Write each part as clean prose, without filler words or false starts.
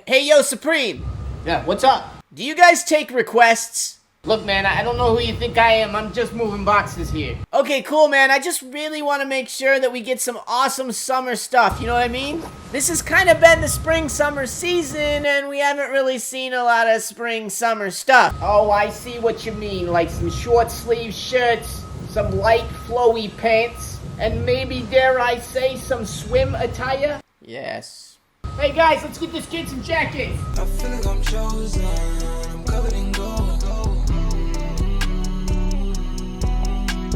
Hey, yo, Supreme! Yeah, what's up? Do you guys take requests? Look, man, I don't know who you think I am. I'm just moving boxes here. Okay, cool, man. I just really want to make sure that we get some awesome summer stuff, you know what I mean? This has kind of been the spring-summer season, and we haven't really seen a lot of spring-summer stuff. Oh, I see what you mean. Like some short-sleeve shirts, some light, flowy pants, and maybe, dare I say, some swim attire? Yes. Hey, guys, let's get this kid some jackets. I feel like I'm chosen. I'm covered in gold.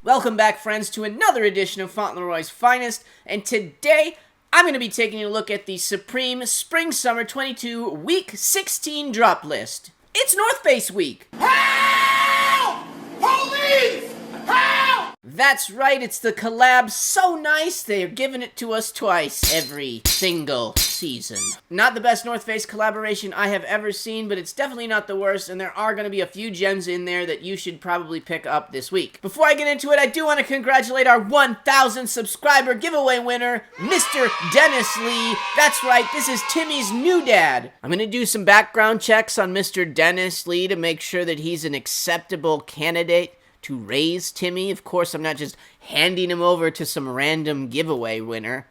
Welcome back, friends, to another edition of Fauntleroy's Finest, and today I'm going to be taking a look at the Supreme Spring-Summer 22 Week 16 drop list. It's North Face Week! Help! Police! Help! That's right, it's the collab So Nice, they're giving it to us twice every single season. Not the best North Face collaboration I have ever seen, but it's definitely not the worst, and there are going to be a few gems in there that you should probably pick up this week. Before I get into it, I do want to congratulate our 1,000 subscriber giveaway winner, Mr. Dennis Lee. That's right, this is Timmy's new dad. I'm going to do some background checks on Mr. Dennis Lee to make sure that he's an acceptable candidate to raise Timmy. Of course, I'm not just handing him over to some random giveaway winner.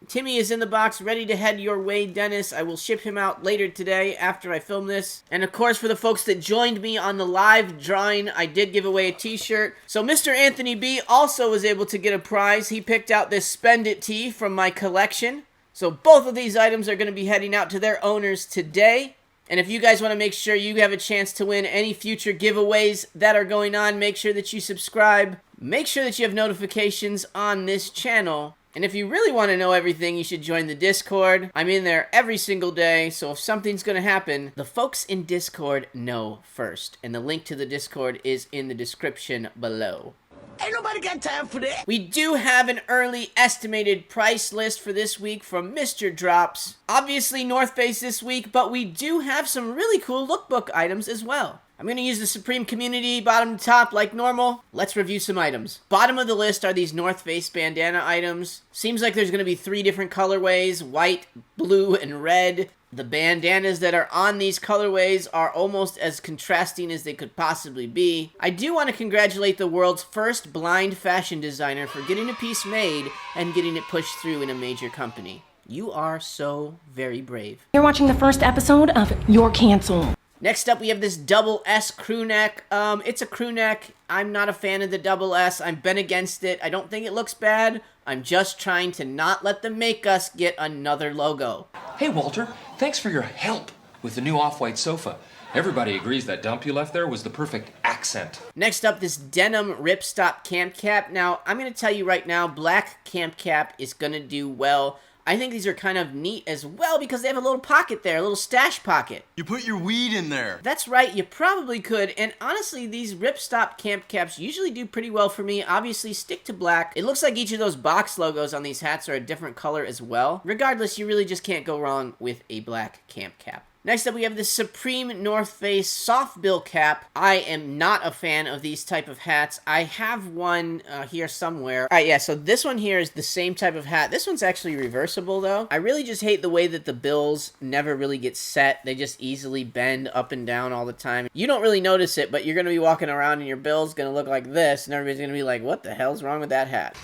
Timmy is in the box, ready to head your way, Dennis. I will ship him out later today after I film this. And of course, for the folks that joined me on the live drawing, I did give away a t-shirt. So Mr. Anthony B also was able to get a prize. He picked out this Spend It tee from my collection. So both of these items are going to be heading out to their owners today. And if you guys want to make sure you have a chance to win any future giveaways that are going on, make sure that you subscribe. Make sure that you have notifications on this channel. And if you really want to know everything, you should join the Discord. I'm in there every single day, so if something's going to happen, the folks in Discord know first. And the link to the Discord is in the description below. Ain't nobody got time for that. We do have an early estimated price list for this week from Mr. Drops. Obviously North Face this week, but we do have some really cool lookbook items as well. I'm going to use the Supreme community bottom to top like normal. Let's review some items. Bottom of the list are these North Face bandana items. Seems like there's going to be 3 different colorways, white, blue, and red. The bandanas that are on these colorways are almost as contrasting as they could possibly be. I do want to congratulate the world's first blind fashion designer for getting a piece made and getting it pushed through in a major company. You are so very brave. You're watching the first episode of You're Canceled. Next up, we have this double S crew neck. It's a crew neck. I'm not a fan of the double S. I've been against it. I don't think it looks bad. I'm just trying to not let them make us get another logo. Hey, Walter, thanks for your help with the new off-white sofa. Everybody agrees that dump you left there was the perfect accent. Next up, this denim ripstop camp cap. Now, I'm going to tell you right now, black camp cap is going to do well. I think these are kind of neat as well because they have a little pocket there, a little stash pocket. You put your weed in there. That's right, you probably could. And honestly, these ripstop camp caps usually do pretty well for me. Obviously, stick to black. It looks like each of those box logos on these hats are a different color as well. Regardless, you really just can't go wrong with a black camp cap. Next up, we have the Supreme North Face soft bill cap. I am not a fan of these type of hats. I have one here somewhere. All right, yeah, so this one here is the same type of hat. This one's actually reversible, though. I really just hate the way that the bills never really get set. They just easily bend up and down all the time. You don't really notice it, but you're going to be walking around and your bill's going to look like this, and everybody's going to be like, what the hell's wrong with that hat?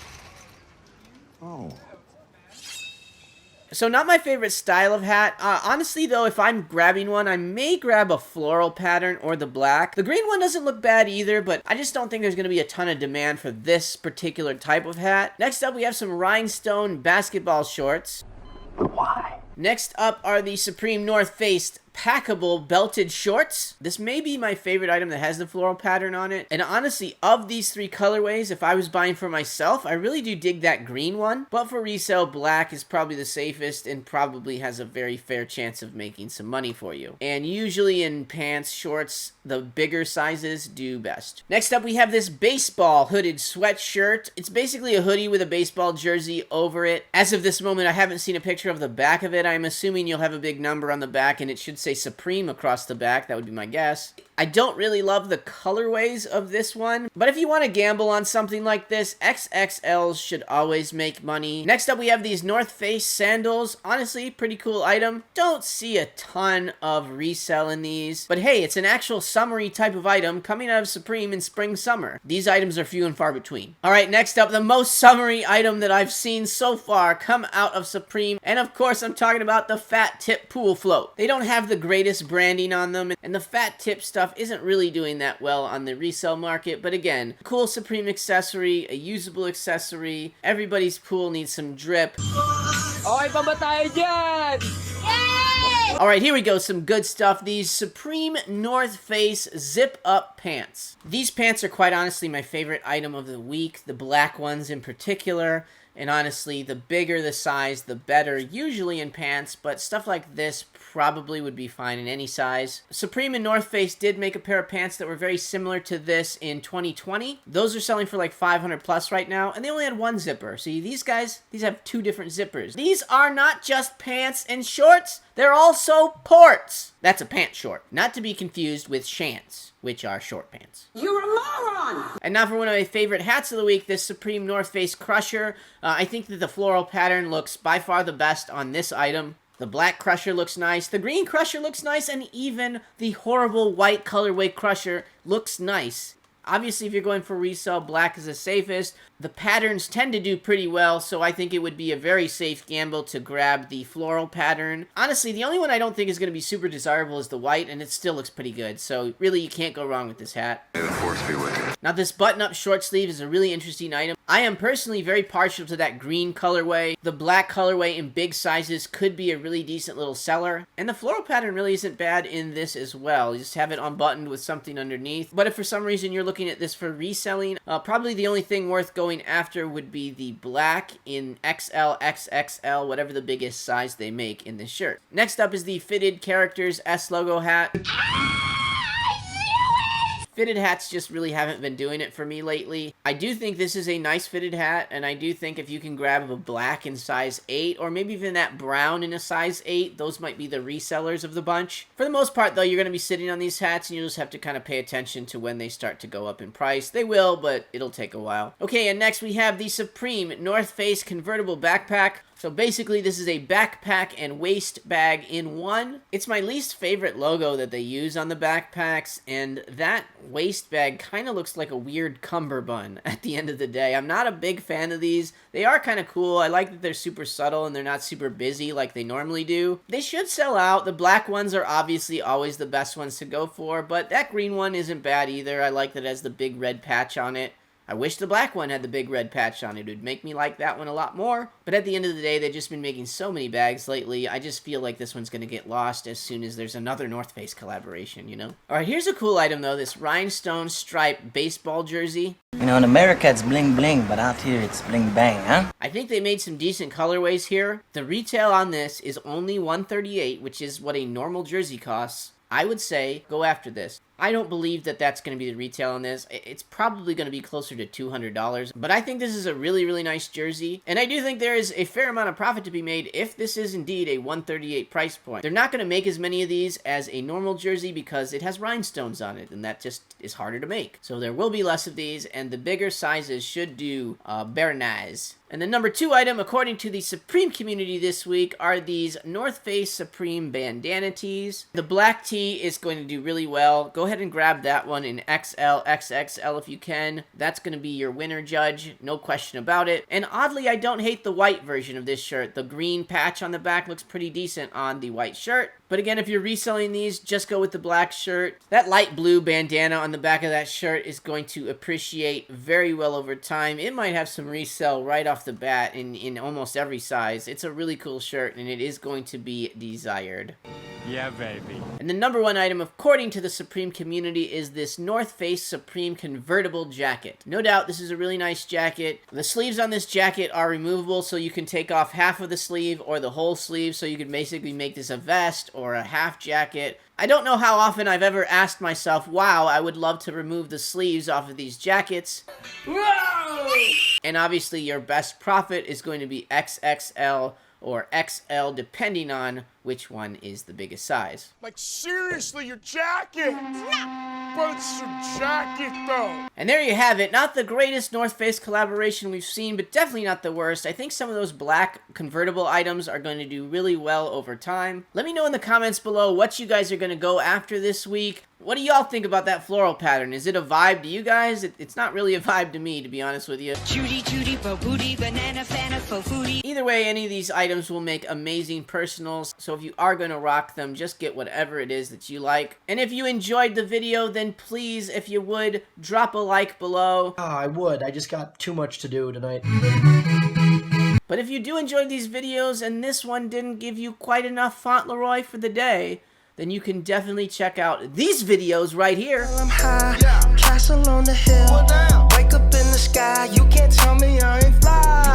Oh. So not my favorite style of hat. Honestly, though, if I'm grabbing one, I may grab a floral pattern or the black. The green one doesn't look bad either, but I just don't think there's going to be a ton of demand for this particular type of hat. Next up, we have some Rhinestone basketball shorts. Why? Next up are the Supreme North Face Packable belted shorts. This may be my favorite item that has the floral pattern on it. And honestly, of these 3 colorways, if I was buying for myself, I really do dig that green one. But for resale, black is probably the safest and probably has a very fair chance of making some money for you. And usually in pants, shorts, the bigger sizes do best. Next up, we have this baseball hooded sweatshirt. It's basically a hoodie with a baseball jersey over it. As of this moment, I haven't seen a picture of the back of it. I'm assuming you'll have a big number on the back and it should say say Supreme across the back. That would be my guess. I don't really love the colorways of this one, but if you want to gamble on something like this, XXLs should always make money. Next up, we have these North Face sandals. Honestly, pretty cool item. Don't see a ton of resell in these, but hey, it's an actual summery type of item coming out of Supreme in spring summer. These items are few and far between. All right, next up, the most summery item that I've seen so far come out of Supreme, and of course, I'm talking about the Fat Tip Pool Float. They don't have the greatest branding on them, and the Fat Tip stuff isn't really doing that well on the resale market, but again, cool Supreme accessory, a usable accessory. Everybody's pool needs some drip. Okay pa ba tayo dyan? Alright, here we go, some good stuff. These Supreme North Face zip-up pants. These pants are quite honestly my favorite item of the week, the black ones in particular. And honestly, the bigger the size, the better, usually in pants, but stuff like this probably would be fine in any size. Supreme and North Face did make a pair of pants that were very similar to this in 2020. Those are selling for like 500 plus right now, and they only had one zipper. See, these guys, these have two different zippers. These are not just pants and shorts, they're also ports. That's a pant short, not to be confused with shants, which are short pants. You're a moron! And now for one of my favorite hats of the week, this Supreme North Face Crusher. I think that the floral pattern looks by far the best on this item. The black Crusher looks nice, the green Crusher looks nice, and even the horrible white colorway Crusher looks nice. Obviously, if you're going for resale, black is the safest. The patterns tend to do pretty well, so I think it would be a very safe gamble to grab the floral pattern. Honestly, the only one I don't think is going to be super desirable is the white, and it still looks pretty good. So really, you can't go wrong with this hat. May the force be with you. Now, this button-up short sleeve is a really interesting item. I am personally very partial to that green colorway. The black colorway in big sizes could be a really decent little seller. And the floral pattern really isn't bad in this as well. You just have it unbuttoned with something underneath. But if for some reason you're looking at this for reselling, probably the only thing worth going after would be the black in XL, XXL, whatever the biggest size they make in this shirt. Next up is the Fitted Characters S logo hat. Fitted hats just really haven't been doing it for me lately. I do think this is a nice fitted hat, and I do think if you can grab a black in size 8, or maybe even that brown in a size 8, those might be the resellers of the bunch. For the most part, though, you're going to be sitting on these hats, and you'll just have to kind of pay attention to when they start to go up in price. They will, but it'll take a while. Okay, and next we have the Supreme North Face Convertible Backpack. So basically, this is a backpack and waist bag in one. It's my least favorite logo that they use on the backpacks, and that waist bag kind of looks like a weird cummerbund at the end of the day. I'm not a big fan of these. They are kind of cool. I like that they're super subtle and they're not super busy like they normally do. They should sell out. The black ones are obviously always the best ones to go for, but that green one isn't bad either. I like that it has the big red patch on it. I wish the black one had the big red patch on it. It would make me like that one a lot more. But at the end of the day, they've just been making so many bags lately. I just feel like this one's going to get lost as soon as there's another North Face collaboration, you know? Alright, here's a cool item though. This Rhinestone striped baseball jersey. You know, in America it's bling bling, but out here it's bling bang, huh? I think they made some decent colorways here. The retail on this is only $138, which is what a normal jersey costs. I would say go after this. I don't believe that that's going to be the retail on this. It's probably going to be closer to $200, but I think this is a really, really nice jersey, and I do think there is a fair amount of profit to be made if this is indeed a $138 price point. They're not going to make as many of these as a normal jersey because it has rhinestones on it, and that just is harder to make. So there will be less of these, and the bigger sizes should do very nice. And the number 2 item, according to the Supreme community this week, are these North Face Supreme bandana tees. The black tee is going to do really well. Go ahead and grab that one in XL, XXL if you can. That's going to be your winner judge, no question about it. And oddly, I don't hate the white version of this shirt. The green patch on the back looks pretty decent on the white shirt. But again, if you're reselling these, just go with the black shirt. That light blue bandana on the back of that shirt is going to appreciate very well over time. It might have some resell right off the bat in almost every size. It's a really cool shirt, and it is going to be desired. Yeah, baby. And the number 1 item, according to the Supreme community, is this North Face Supreme Convertible jacket. No doubt, this is a really nice jacket. The sleeves on this jacket are removable, so you can take off half of the sleeve or the whole sleeve, so you can basically make this a vest or a half jacket. I don't know how often I've ever asked myself, wow, I would love to remove the sleeves off of these jackets. Whoa! And obviously, your best profit is going to be XXL or XL, depending on which one is the biggest size. Like, seriously, your jacket! But it's your jacket, though! And there you have it. Not the greatest North Face collaboration we've seen, but definitely not the worst. I think some of those black convertible items are going to do really well over time. Let me know in the comments below what you guys are going to go after this week. What do y'all think about that floral pattern? Is it a vibe to you guys? It's not really a vibe to me, to be honest with you. Either way, any of these items will make amazing personals, so if you are going to rock them, just get whatever it is that you like. And if you enjoyed the video, then please, if you would, drop a like below. Oh, I would. I just got too much to do tonight. But if you do enjoy these videos and this one didn't give you quite enough Fauntleroy for the day, then you can definitely check out these videos right here. I'm high, castle on the hill. Wake up in the sky, you can't tell me I ain't fly.